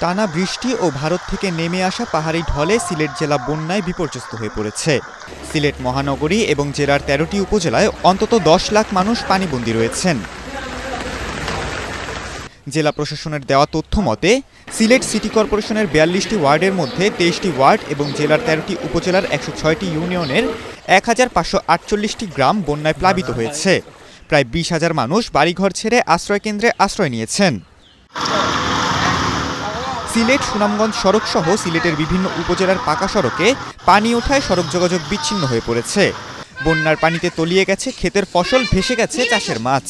টানা বৃষ্টি ও ভারত থেকে নেমে আসা পাহাড়ি ঢলে সিলেট জেলা বন্যায় বিপর্যস্ত হয়ে পড়েছে। সিলেট মহানগরী এবং জেলার ১৩টি উপজেলায় অন্তত ১০ লাখ মানুষ পানিবন্দী রয়েছেন। জেলা প্রশাসনের দেওয়া তথ্য মতে সিলেট সিটি কর্পোরেশনের ৪২টি ওয়ার্ডের মধ্যে ২৩টি ওয়ার্ড এবং জেলার ১৩টি উপজেলার ১০৬টি ইউনিয়নের ১৫৪৮টি গ্রাম বন্যায় প্লাবিত হয়েছে। প্রায় ২০,০০০ মানুষ বাড়িঘর ছেড়ে আশ্রয়কেন্দ্রে আশ্রয় নিয়েছেন। সিলেট সুনামগঞ্জ সড়ক সহ সিলেটের বিভিন্ন উপজেলার পাকা সড়কে পানি ওঠায় সড়ক যোগাযোগ বিচ্ছিন্ন হয়ে পড়েছে। বন্যার পানিতে তলিয়ে গেছে ক্ষেতের ফসল, ভেসে গেছে চাষের মাছ।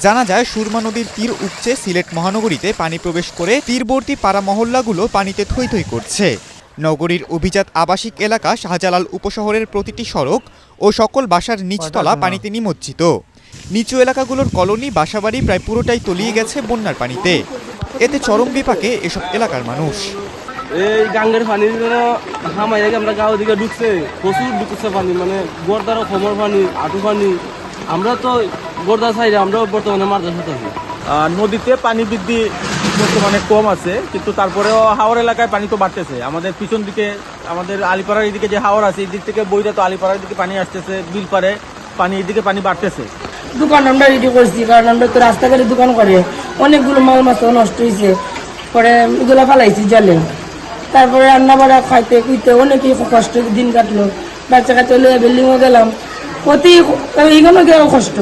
জানা যায় সুরমা নদীর তীর উপচে সিলেট মহানগরীতে পানি প্রবেশ করে তীরবর্তী পাড়া মহল্লাগুলো পানিতে থই থই করছে। নগরীর অভিজাত আবাসিক এলাকা শাহজালাল উপশহরের প্রতিটি সড়ক ও সকল বাসার নিচতলা পানিতে নিমজ্জিত। নিচু এলাকাগুলোর কলোনি, বাসাবাড়ি প্রায় পুরোটাই তলিয়ে গেছে বন্যার পানিতে। এতে চরম বিপাকে এসব এলাকার মানুষ। এই গাঙ্গের পানি হামাই আমরা গাঁও দিকে ঢুকছে, প্রচুর ঢুকছে পানি, মানে গোরদারও খমর পানি, আটু পানি। আমরা তো গোরদা সাইডে আমরাও বর্তমানে মারতে থাকি। নদীতে পানি বৃদ্ধি বর্তমানে কম আছে, কিন্তু তারপরেও হাওর এলাকায় পানি তো বাড়তেছে। আমাদের পিছন দিকে, আমাদের আলিপাড়ার এদিকে যে হাওর আছে, এই দিক থেকে বইটা তো আলিপাড়ার দিকে পানি আসতেছে, বিল পারে পানি, এদিকে পানি বাড়তেছে। দোকান আমরা রেডি করছি, কারণ আমরা তো রাস্তাঘাটে দোকান করে অনেকগুলো মাল মাছ নষ্ট হয়েছে, পরে এগুলো ফালাইছি জলে। তারপরে রান্না বাড়া খাইতে খুঁইতে অনেকই কষ্ট দিন কাটলো। বাচ্চা কাচ্চা লইয়া বিল্ডিংও গেলাম, অতি এইগুলো গেও কষ্ট।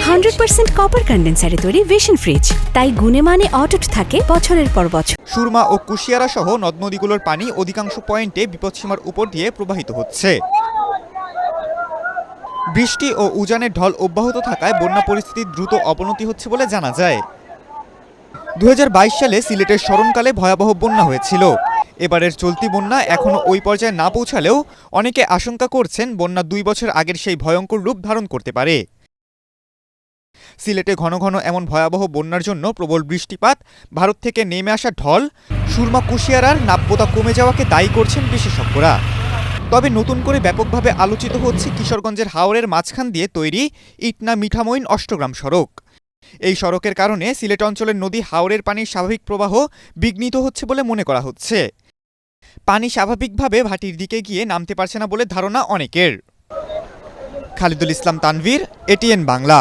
100% কপার কন্ডেন্সারে তৈরি ভিশন ফ্রিজ, তাই গুণে মানে অটুট থাকে বছরের পর বছর। সুরমা ও কুশিয়ারা সহ নদ নদীগুলোর পানি অধিকাংশ পয়েন্টে বিপদসীমার উপর দিয়ে প্রবাহিত হচ্ছে। বৃষ্টি ও উজানের ঢল অব্যাহত থাকায় বন্যা পরিস্থিতির দ্রুত অবনতি হচ্ছে বলে জানা যায়। ২০২২ সালে সিলেটের স্মরণকালে ভয়াবহ বন্যা হয়েছিল। এবারের চলতি বন্যা এখনও ওই পর্যায়ে না পৌঁছালেও অনেকে আশঙ্কা করছেন বন্যা ২ বছর আগের সেই ভয়ঙ্কর রূপ ধারণ করতে পারে। সিলেটে ঘন ঘন এমন ভয়াবহ বন্যার জন্য প্রবল বৃষ্টিপাত, ভারত থেকে নেমে আসা ঢল, সুরমা কুশিয়ারার নাব্যতা কমে যাওয়াকে দায়ী করছেন বিশেষজ্ঞরা। তবে নতুন করে ব্যাপকভাবে আলোচিত হচ্ছে কিশোরগঞ্জের হাওরের মাঝখান দিয়ে তৈরি ইটনা মিঠামইন অষ্টগ্রাম সড়ক। এই সড়কের কারণে সিলেট অঞ্চলের নদী হাওরের পানির স্বাভাবিক প্রবাহ বিঘ্নিত হচ্ছে বলে মনে করা হচ্ছে। পানি স্বাভাবিকভাবে ভাটির দিকে গিয়ে নামতে পারছে না বলে ধারণা অনেকের। খালিদুল ইসলাম তানভীর, এটিএন বাংলা।